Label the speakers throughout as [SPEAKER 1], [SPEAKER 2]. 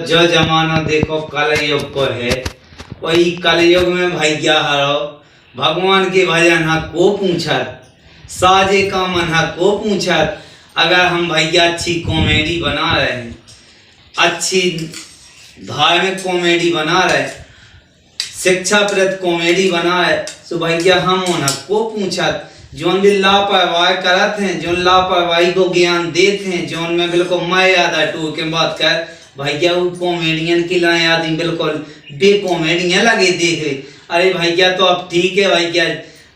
[SPEAKER 1] जो जमाना देखो कल युग को है, वही कल युग में भैया हरो भगवान के भजन हा को पूछत, साजे का मन हा को पूछत। अगर हम भैया अच्छी कॉमेडी बना रहे हैं, अच्छी धार्मिक कॉमेडी बना रहे, शिक्षाप्रद कॉमेडी बना रहे, तो भैया हम उन्हें को पूछत। जोन भी लापरवाही करत हैं, जो लापरवाही को ज्ञान देते हैं, जोन में बिल्कुल मैं आधा टू के बात कर भैया वो कॉमेडियन के लाए आदमी बिल्कुल बे कॉमेडियन लगे देखे। अरे भैया तो अब ठीक है भैया,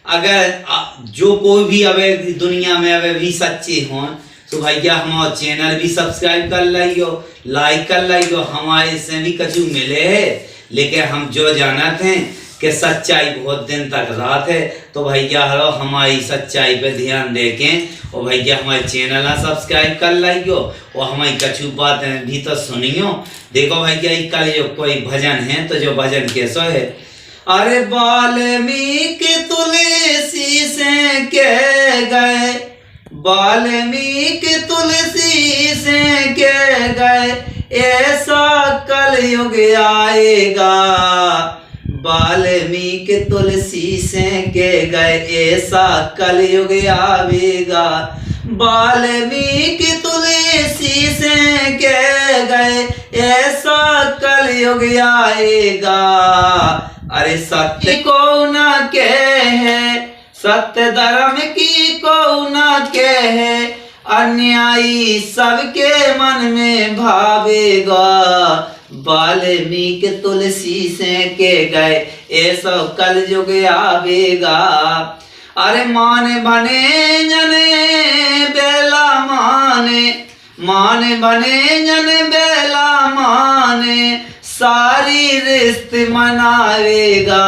[SPEAKER 1] अगर जो कोई भी अबे दुनिया में अबे भी सच्चे हों तो भैया हमारा चैनल भी सब्सक्राइब कर लियो, लाइक कर लियो, हमारे से भी कछु मिले है। लेकिन हम जो जानते हैं कि सच्चाई बहुत दिन तक रात है, तो भैया हरो हमारी सच्चाई पे ध्यान देके और भैया हमारे चैनल सब्सक्राइब कर लियो और हमारी कछु बातें भी तो सुनियो। देखो भैया कल जो कोई भजन है, तो जो भजन कैसो है, अरे वाल्मीकि तुलसी से कह गए, वाल्मीकि तुलसी से कह गए, ऐसा कल युग आएगा। वाल्मीकि तुलसी से कह गए, ऐसा कल युग आवेगा। वाल्मीकि तुलसी से कह गए, ऐसा कल युग आएगा। अरे सत्य को न कहे, सत्य धर्म की को न कहे, अन्यायी सबके मन में भावेगा। वाल्मीकि तुलसी से कह गए, ऐसा कल युग आवेगा। अरे माने बने जने बेला माने, माने बने जने बेला माने, सारी रिश्ते मनावेगा।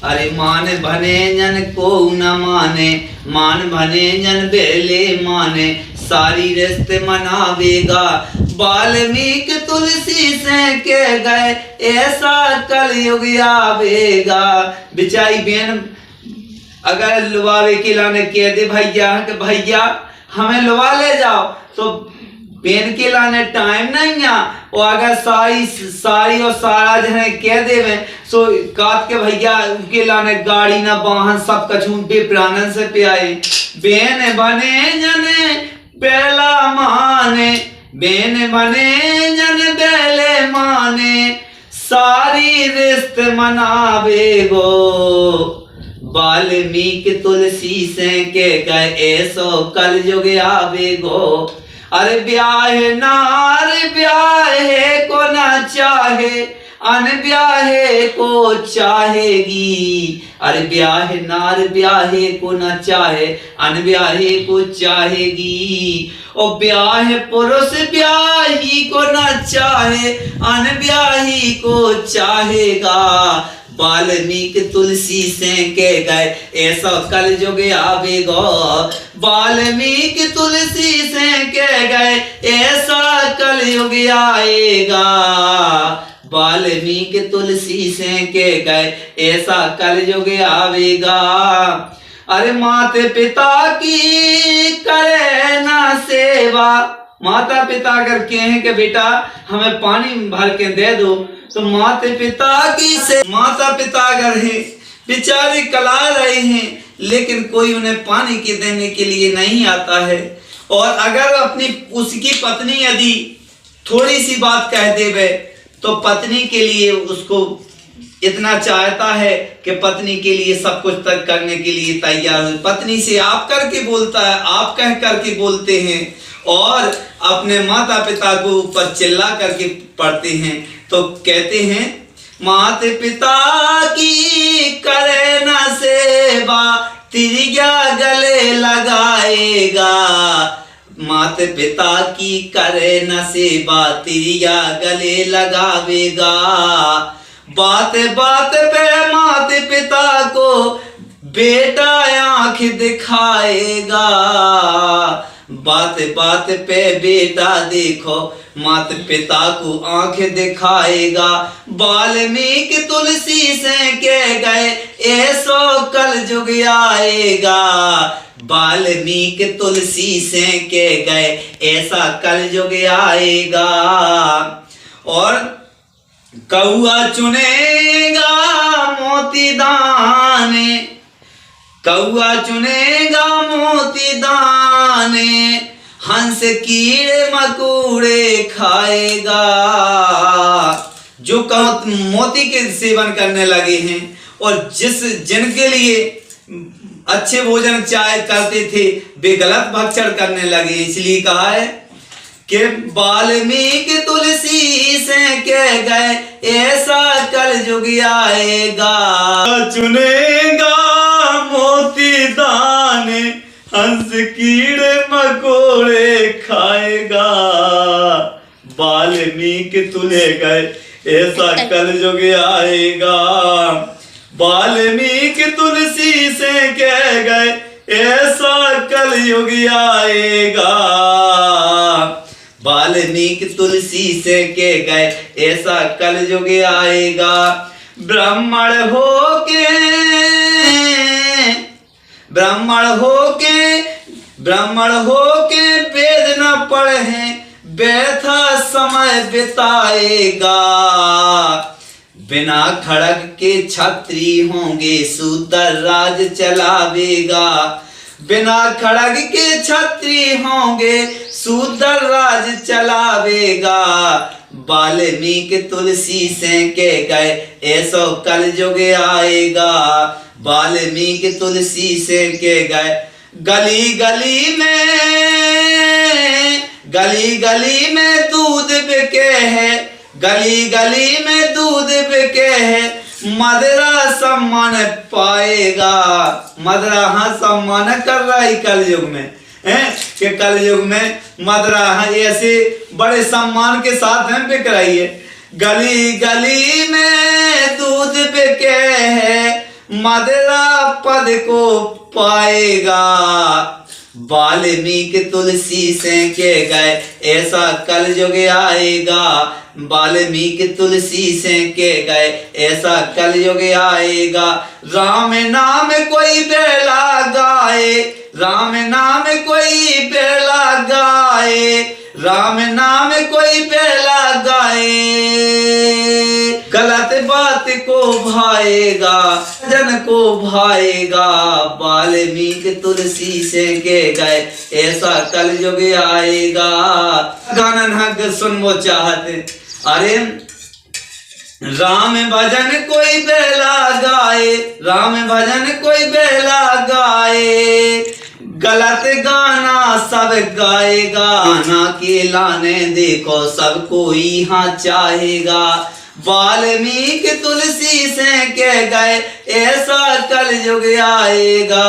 [SPEAKER 1] अरे मान बने जन को न माने, मान बने जन बेले माने, सारी रिश्ते मनावेगा। वाल्मीकि तुलसी से कह गए, ऐसा कल युग आवेगा। बिचारी बहन अगर लुवावे के लाने कह दे भैया कि भैया हमें लुवा ले जाओ, तो पेन के लाने टाइम नहीं आ, और अगर सारी और सारा जने कह देवे सो काट के भैया के लाने गाड़ी ना वाहन सब कछु पे प्राणन से पे आए। बेन बने जने बेला माने, बेन बने जन बेले माने, सारी रिश्ते मनावे गो। वाल्मीकि तुलसी से कह गए, ऐसो कल युग आवे गो। अरे ब्याहे नार ब्याहे को न चाहे, अनब्याहे को चाहेगी। अरे ब्याहे नार ब्याहे को न चाहे, अनब्याहे को चाहेगी। और ब्याहे पुरुष ब्याही को न चाहे, अनब्याही को चाहेगा। वाल्मीकि तुलसी से कह गए, ऐसा कल युग आवेगा। वाल्मीकि तुलसी से कह गए, ऐसा कल युग आएगा। वाल्मीकि तुलसी से कह गए, ऐसा कल युग आवेगा। अरे माता पिता की करे ना सेवा, माता पिता अगर कहें कि बेटा हमें पानी भर के दे दो, तो माता पिता की से माता पिता अगर है बेचारे कला रहे हैं, लेकिन कोई उन्हें पानी के देने के लिए नहीं आता है। और अगर अपनी उसकी पत्नी यदि थोड़ी सी बात कह देवे, तो पत्नी के लिए उसको इतना चाहता है कि पत्नी के लिए सब कुछ तक करने के लिए तैयार है। पत्नी से आप करके बोलता है, आप कह करके बोलते हैं, और अपने माता पिता को ऊपर चिल्ला करके पढ़ते हैं। तो कहते हैं माता पिता की करे ना सेवा, तिरिया गले लगाएगा। माता पिता की करे न सेवा, तिरिया गले लगावेगा। बात बात पे माता पिता को बेटा आंख दिखाएगा। बात बात पे बेटा देखो माता पिता को आंख दिखाएगा। वाल्मीकि तुलसी से कह गए, ऐसो कल युग आएगा। वाल्मीकि तुलसी से कह गए, ऐसा कल युग आएगा। और कौआ चुनेगा मोती दाने, कौआ चुनेगा मोती दाने, हंस कीड़े मकोड़े खाएगा। जो मोती के सेवन करने लगे हैं और जिनके लिए अच्छे भोजन चाहे करते थे वे गलत भक्षण करने लगे। इसलिए कहा है कि वाल्मीकि तुलसी से कह गए ऐसा कलयुग आएगा। चुनेगा मोती दाने, हंस कीड़े मकोड़े खाएगा। वाल्मीकि तुले गए ऐसा कलयुग आएगा। वाल्मीकि तुलसी से कह गए ऐसा कलयुग आएगा। वाल्मीकि तुलसी से कह गए ऐसा कलयुग आएगा। ब्राह्मण होके वेद न पढ़े व्यर्थ समय बिताएगा। बिना खड़ग के छत्री होंगे शूद्र राज चलावेगा। बिना खड़ग के छत्री होंगे शूद्र राज चलावेगा। वाल्मीकि तुलसी से कह गए ऐसो कलयुग आएगा। वाल्मीकि तुलसी से कह गए गली गली में दूध बिके है, गली गली में दूध बिके है, मदरा सम्मान पाएगा। मदरा हाँ सम्मान कर रहा है कलयुग में है कि कलयुग में मदरा ऐसे बड़े सम्मान के साथ में बिक रही है। गली गली में दूध बिके है, मदरा पद को पाएगा। वाल्मीकि तुलसी से कह गए ऐसा कलयुग आएगा। वाल्मीकि तुलसी से कह गए ऐसा कलयुग आएगा। राम नाम कोई बेला गाए, राम नाम कोई बेला गाए, राम नाम कोई बेला गाए। गलत बात को भाएगा, जन को भाएगा। वाल्मीकि तुलसी से कह गए ऐसा कलयुग आएगा। गाना हक सुनबो चाहते, अरे राम भजन कोई बेला गाए, राम भजन कोई बेला गाए। गलत गाना सब गाएगा, गाना के लाने देखो सब कोई हाँ चाहेगा। वाल्मीकि तुलसी से कह गए ऐसा कलयुग आएगा।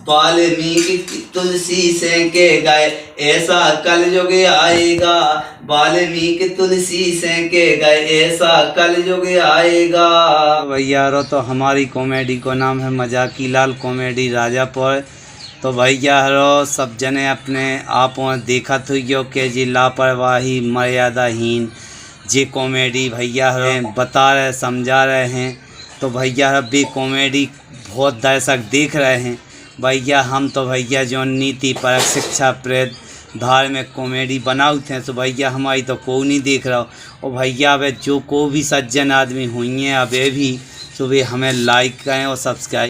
[SPEAKER 1] वाल्मीकि तुलसी से कह गए ऐसा कलयुग आएगा। वाल्मीकि तुलसी से कह गए ऐसा कलयुग आएगा।
[SPEAKER 2] भैया रो तो हमारी कॉमेडी को नाम है मजाकी लाल कॉमेडी राजापुर। तो भैया रो सब जने अपने आप देखा थो के जी लापरवाही मर्यादाहीन जे कॉमेडी भैया बता रहे समझा रहे हैं। तो भैया बे कॉमेडी बहुत दर्शक देख रहे हैं। भैया हम तो भैया जो नीति परक शिक्षा प्रेत धार्मिक कॉमेडी बनाऊ थे तो भैया हमारी तो कोई नहीं देख रहा हो। और भैया अब जो को भी सज्जन आदमी हुई हैं अब भी तो वे हमें लाइक करें और सब्सक्राइब